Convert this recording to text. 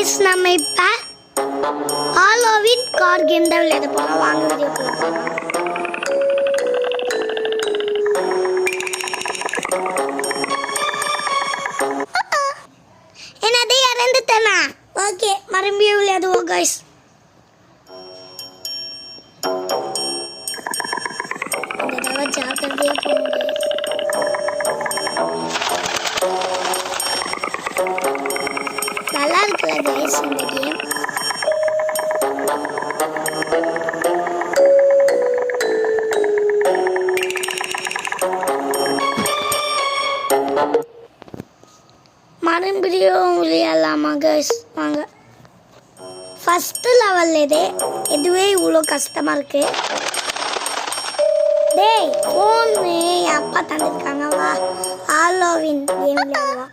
Guys நம்ம இப்போ Halloween car game தான் விளையாட போகிறோம். வாங்க வீடியோக்குள்ள போகலாம். என்னது இறந்துட்டேனா? ஓகே மறுபடியும் விளையாடுவோம் கைஸ். இந்த தடவை ஜாக்கிரதையாக போகணும் கைஸ். நல்லா இருக்குல்ல கைஸ் இந்த கேம். மறுபடியும் விளையாடலாமா கைஸ்? வாங்க. ஃபஸ்ட்டு லெவல் இதுவே இவ்வளோ கஷ்டமாக இருக்கு. டேய் ஃபோனு என் அப்பா தந்துருக்காங்க. வா ஹாலோவின் கேம் விளையாடலாம்.